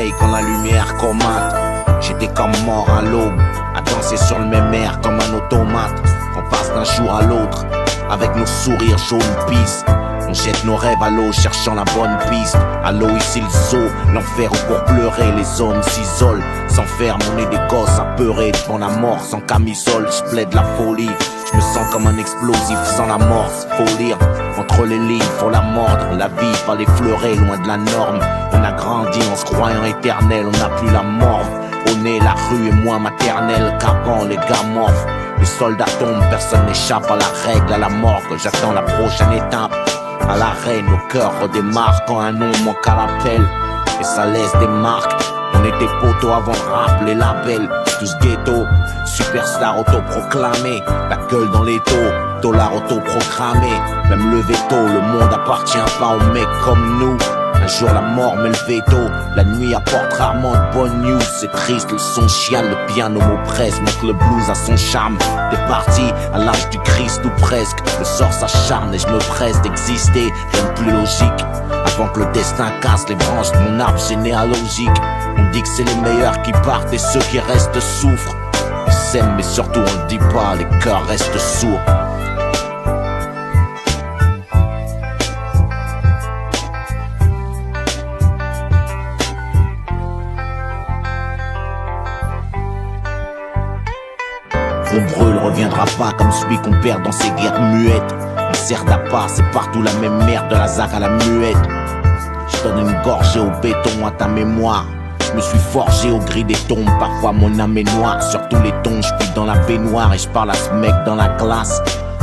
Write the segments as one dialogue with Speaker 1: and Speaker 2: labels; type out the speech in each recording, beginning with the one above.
Speaker 1: soleil quand la lumière commente. J'étais comme mort à l'aube, à danser sur le même air comme un automate. On passe d'un jour à l'autre, avec nos sourires jaunes pistes. On jette nos rêves à l'eau, cherchant la bonne piste. À l'eau ici le zoo, l'enfer où pour pleurer les hommes s'isolent. S'enferment, on est des gosses apeurés devant la mort sans camisole. J'plaide la folie, je me sens comme un explosif sans l'amorce. Faut lire entre les lignes, faut la mordre. La vie, pas l'effleurer, loin de la norme. On a grandi en se croyant éternel, on n'a plus la morve. Au nez, la rue est moins maternelle qu'avant, les gars morphent. Les soldats tombent, personne n'échappe à la règle, à la morgue. J'attends la prochaine étape. À l'arrêt, nos cœurs redémarrent quand un nom manque à l'appel. Et ça laisse des marques. On était poteaux avant le rap, les labels, tous ghetto. Superstar autoproclamé, la gueule dans les taux, dollar autoprogrammé. Même le veto, le monde appartient pas aux mecs comme nous. Un jour la mort met le veto, la nuit apporte rarement de bonnes news. C'est triste, le son chiale, le piano m'oppresse, mais que le blues a son charme. T'es parti à l'âge du Christ ou presque. Le sort s'acharne et je me presse d'exister, rien de plus logique. Avant que le destin casse les branches de mon arbre généalogique. On dit que c'est les meilleurs qui partent et ceux qui restent souffrent. Ils s'aiment mais surtout on le dit pas, les cœurs restent sourds. On brûle reviendra pas comme celui qu'on perd dans ces guerres muettes. On sert d'appât, c'est partout la même merde, de la zac à la muette. Je donne une gorgée au béton à ta mémoire. Je me suis forgé au gris des tombes, parfois mon âme est noire. Sur tous les tons, je suis dans la baignoire et je parle à ce mec dans la classe.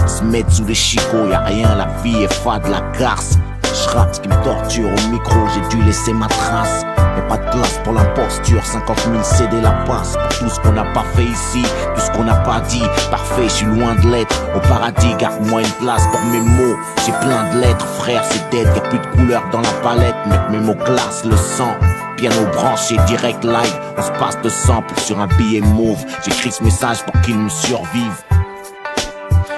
Speaker 1: Se mettre sous les chicots, y'a rien, la vie est fade, la garce. Je rate ce qui me torture au micro, j'ai dû laisser ma trace. Y'a pas de place pour l'imposture, 50 000 CD la passe. Pour tout ce qu'on n'a pas fait ici, tout ce qu'on n'a pas dit. Parfait, je suis loin de l'être. Au paradis, garde-moi une place pour mes mots. J'ai plein de lettres, frère, c'est dead. Y'a plus de couleurs dans la palette, mais mes mots glacent le sang. Piano branché, direct live, on se passe de sample sur un billet mauve. J'écris ce message pour qu'il me survive.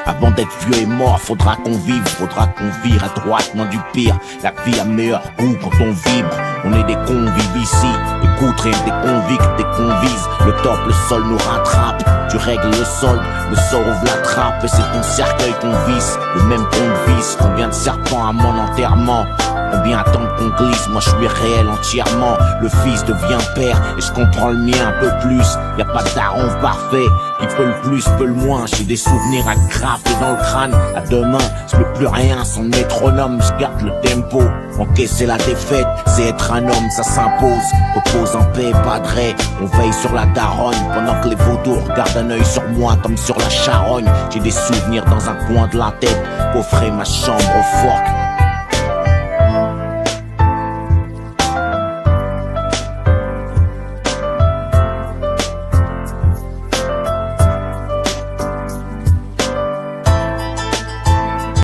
Speaker 1: Avant d'être vieux et mort, faudra qu'on vive, faudra qu'on vire à droite, non du pire. La vie a meilleur goût quand on vibre. On est des convives ici, écoute rien des convicts, des convises. Le top, le sol nous rattrape. Tu règles le solde, le sort ouvre la trappe. Et c'est ton cercueil qu'on visse, le même qu'on visse. Combien de serpents à mon enterrement? Combien attendent qu'on glisse? Moi je suis réel entièrement. Le fils devient père et je comprends le mien un peu plus. Y'a pas de daron parfait, qui peut le plus, peut le moins. J'ai des souvenirs à graffer dans le crâne. À demain, je peux plus rien sans le métronome. Je garde le tempo, encaisser la défaite, c'est être un homme, ça s'impose. Repose en paix, pas de ré. On veille sur la daronne pendant que les vautours gardent un œil sur moi comme sur la charogne. J'ai des souvenirs dans un coin de la tête, coffrer ma chambre forte.